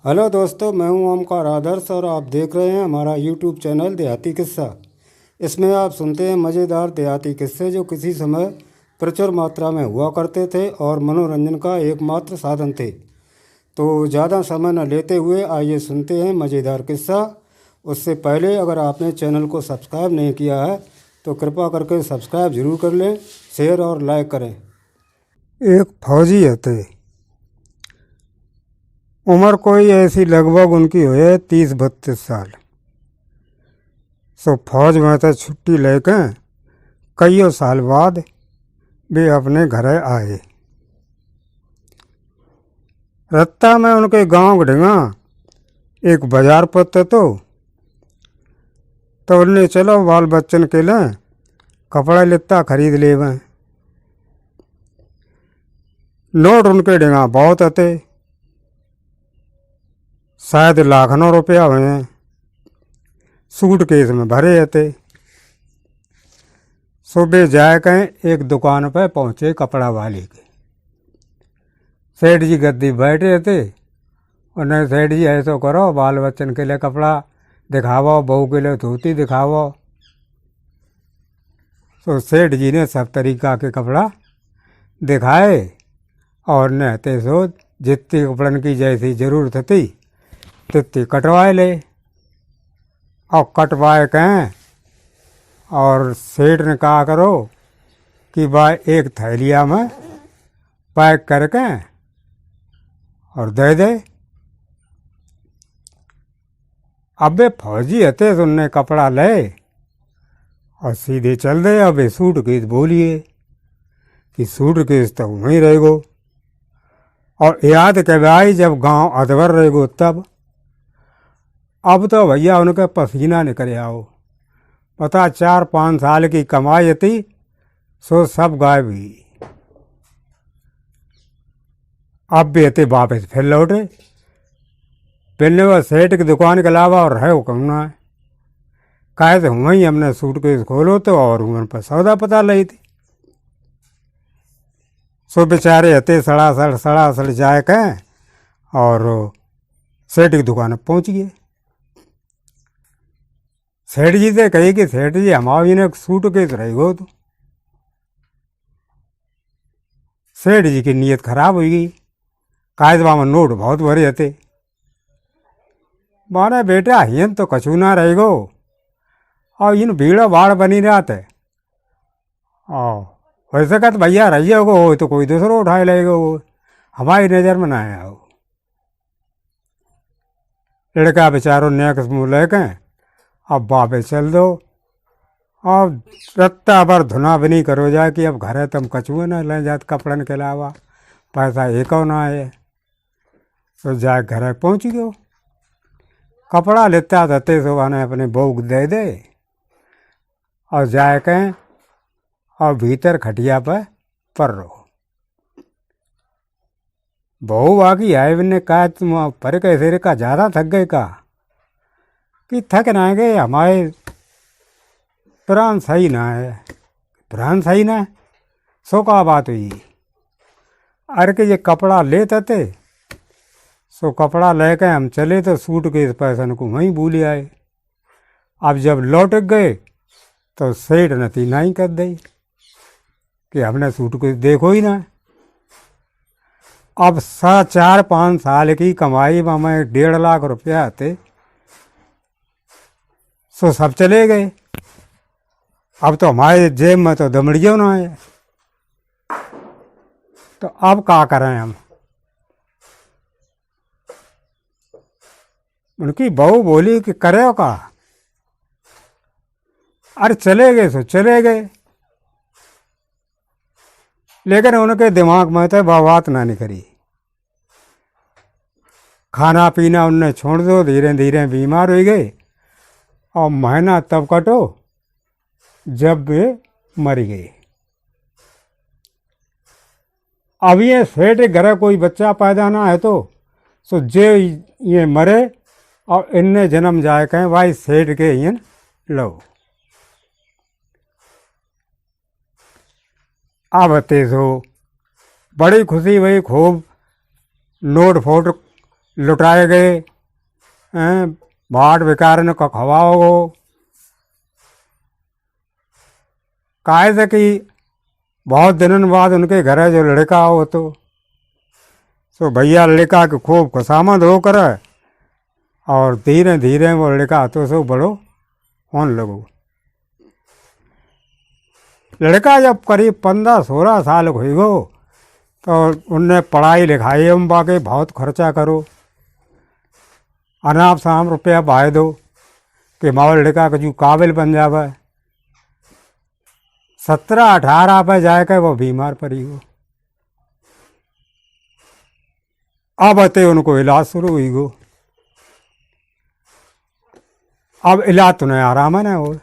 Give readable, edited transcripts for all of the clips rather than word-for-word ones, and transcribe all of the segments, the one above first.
Hello दोस्तों, मैं हूं ओमकार आदर्श और आप देख रहे हैं हमारा यूट्यूब चैनल देहाती किस्सा। इसमें आप सुनते हैं मज़ेदार देहाती किस्से जो किसी समय प्रचुर मात्रा में हुआ करते थे और मनोरंजन का एकमात्र साधन थे। तो ज़्यादा समय न लेते हुए आइए सुनते हैं मज़ेदार किस्सा। उससे पहले अगर आपने चैनल को सब्सक्राइब नहीं किया है तो कृपा करके सब्सक्राइब जरूर कर लें, शेयर और लाइक करें। एक फौजी थे। उम्र कोई ऐसी लगभग उनकी हुए 30-32 साल। सो फौज में से छुट्टी लेकर कईयों साल बाद वे अपने घर आए। रत्ता में उनके गांव ढिंगा एक बाजार पड़ते तो उन्हें चलो बाल बच्चन के लिए कपड़ा लित्ता खरीद ले। नोट उनके ढिंगा बहुत थे, शायद लाखों रुपया हुए हैं। सूटकेस में भरे थे। सुबह जाकर एक दुकान पर पहुंचे कपड़ा वाले के। सेठ जी गद्दी बैठे थे। उन्हें सेठ जी ऐसा करो, बाल बच्चन के लिए कपड़ा दिखावो, बहू के लिए धोती दिखावो। तो सेठ जी ने सब तरीका के कपड़ा दिखाए और नहते सो जितनी कपड़न की जैसी जरूरत थी तितनी कटवाए ले। और कटवाए कहें और सेठ ने कहा करो कि भाई एक थैलिया में पैक करके और दे दे। अब वे फौजी हते तो उनने कपड़ा ले और सीधे चल दे। अब सूटकेस बोलिए कि सूटकेस तो वहीं रहेगो। और याद कब आई जब गांव अदवर रहेगो तब। अब तो भैया उनके पसीना निकल आओ। पता 4-5 साल की कमाई थी सो सब गायब हुई। अब भी थे वापस फिर लौटे। पहले वह सेठ की दुकान के अलावा और है वो कहना है। कहे तो वहीं हमने सूटकेस खोलो तो और उन पर सौदा पता ली थी। सो बेचारे हते सड़ासड़ जाए कहें और सेठ की दुकान पर पहुंच गए। सेठ जी से कही कि सेठ जी हमारी ने सूटकेस रहेगो। तो सेठ जी की नीयत खराब हुई गई। कायदबा में नोट बहुत भरे थे। माने बेटा हियन तो कछू ना रहेगो और इन भीड़ भाड़ बनी रात है। वैसे कहते भैया रहिए हो तो कोई दूसरा उठाए लेगो, हमारी नज़र में ना आओ। लड़का बेचारो नेक्स मुँह लेके अब वापस चल दो। अब रत्ता भर धुना भी नहीं करो जाए कि अब घर है तुम कछुए ना ले जाते कपड़न के अलावा पैसा एक ना है। तो जाए घर पहुंच गयो। कपड़ा लेता रहते सुबह ने अपने बहू दे दे और जाए कहें और भीतर खटिया पर रहो। बहू बाकी आए ने कहा तुम पर कैसे का ज़्यादा थक गए का कि थक ना गए, हमारे प्राण सही ना है। प्राण सही ना है सो का बात हुई। अरे के ये कपड़ा लेते थे सो कपड़ा लेके हम चले तो सूटकेस पैसन को वहीं भूल आए। अब जब लौट गए तो सेठ नती नहीं कर दी कि हमने सूटकेस देखो ही ना। अब 4-5 साल की कमाई में हमें 1.5 लाख रुपया आते सो सब चले गए। अब तो हमारे जेब में तो दमड़ियों ना है। तो अब क्या करें हम। उनकी बहू बोली कि करे का। अरे चले गए सो चले गए, लेकिन उनके दिमाग में तो बात ना निकली। खाना पीना उनने छोड़ दो, धीरे धीरे बीमार हो गए और महीना तब कटो जब वे मर गए। अब ये सेठ घर कोई बच्चा पैदा ना है तो सो जे ये मरे और इनने जन्म जाए कहें भाई सेठ के इन लो। अब ते सो बड़ी खुशी हुई, खूब नोट फोट लुटाए गए, बाट बेकार ने खवाओ काहे से कि बहुत दिनों बाद उनके घर जो लड़का हो तो सो भैया लड़का के खूब खुशामद हो कर और धीरे धीरे वो लड़का तो सो बड़ो होने लगो। लड़का जब करीब 15-16 साल हो गो तो उनने पढ़ाई लिखाई हम बाकी बहुत खर्चा करो, अनाप शनाप रुपया बाय दो कि माओ लड़का का जो काबिल बन जावे। 17-18 पे जाके वो बीमार पड़ी हो। अब अते उनको इलाज शुरू हुई गो। अब इलाज तो नहीं आराम है ना, और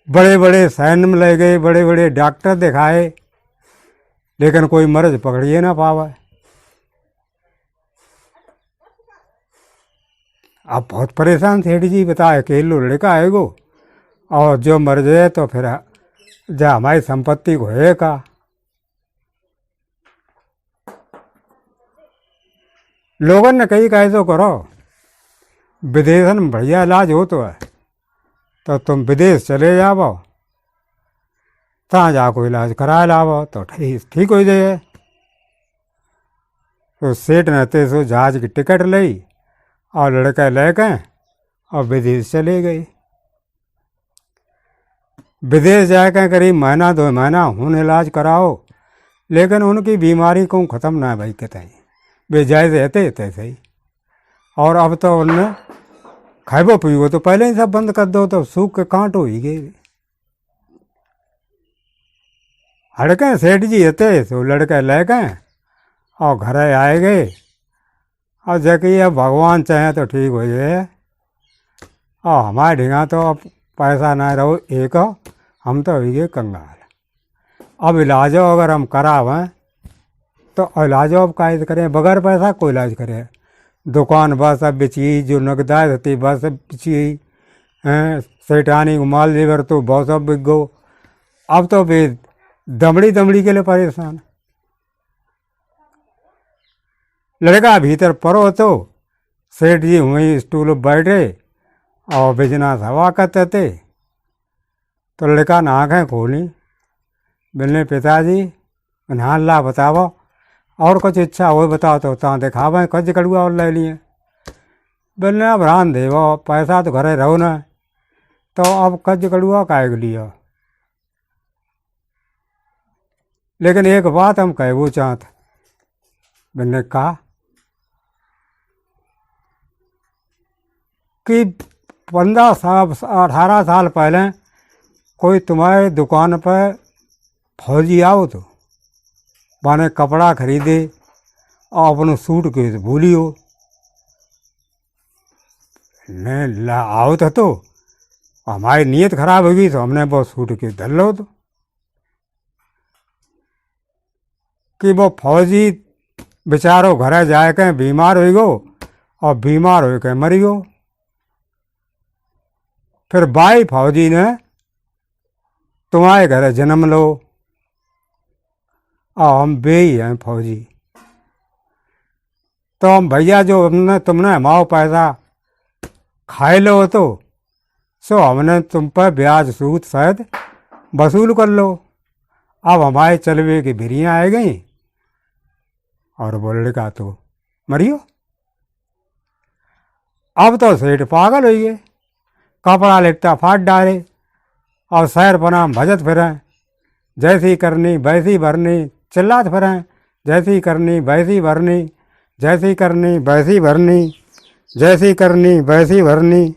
बड़े बड़े सैन्य में ले गए, बड़े बड़े डॉक्टर दिखाए, लेकिन कोई मर्ज पकड़िए ना पावा। अब बहुत परेशान सेठ जी, बताए अकेलो लड़का है गो और जो मर जाए तो फिर जा हमारी संपत्ति को है का। लोगों ने कही कैसो करो, विदेश में बढ़िया इलाज हो तो है तो तुम विदेश चले जाओ, तहाँ जाको इलाज करा लाओ तो ठीक हो जाए। तो सेठ ने ते सो जहाज की टिकट ली और लड़का ले गए और विदेश चले गए। विदेश जाकर करीब महीना 2 महीना हुन इलाज कराओ, लेकिन उनकी बीमारी को ख़त्म ना भाई कहते हैं वे जैसे रहते तैसे ही। और अब तो उनने खाइबो पीबो तो पहले ही सब बंद कर दो तो सूख के कांट हो ही गए। हड़के सेठ जी हते तो लड़के ले गए और घर आए गए और जबकि अब भगवान चाहे तो ठीक हो जाए। और हमारे ढींगा तो अब पैसा ना रहो एक, हम तो हो गए कंगाल। अब इलाजो अगर हम करावें तो इलाजो अब कायद करें, बगैर पैसा कोई इलाज करे। दुकान बस अब बेची, जो नगदाय होती बस बेची, सेठानी माल जेवर तो बहुत सब बिक गो। अब तो वे दमड़ी दमड़ी के लिए परेशान। लड़का भीतर परो तो सेठ जी वहीं स्टूल पर बैठे और बिजनेस हवा करते थे। तो लड़का ने आँखें खोली, बोले पिताजी नहा ला बताओ और कुछ इच्छा हो बताओ तो तहाँ दिखावे कच कड़ुआ और ले लिए। बोले अब रान देवो, पैसा तो घरे रहो ना, तो अब कच कड़ुआ काहे के लिया। लेकिन एक बात हम कहबो चाहत, मैंने कहा कि 15-18 साल पहले कोई तुम्हारे दुकान पर फौजी आओ तो माने कपड़ा खरीदे और अपने सूट के भूलियो ने ला आओ तो हमारी नीयत खराब होगी तो हमने वो सूट के धर लो तो कि वो फौजी बेचारो घर जाए के बीमार हो गो और बीमार हो के मरी गो। फिर बाई फौजी ने तुम्हारे घर जन्म लो और हम बे ही हैं फौजी, तो हम भैया जो तुमने हमारा पैसा खाए लो तो सो हमने तुम पर ब्याज सूद शायद वसूल कर लो। अब हमारे चलवे की भिरियाँ आ गई और वो लड़का तो मरियो। अब तो सेठ पागल हो गए, कपड़ा लिट्टा फाट डाले और शहर बना भजत फिरें, जैसी करनी वैसी भरनी, चिल्लात फिरें, जैसी करनी वैसी भरनी, जैसी करनी वैसी भरनी, जैसी करनी वैसी भरनी।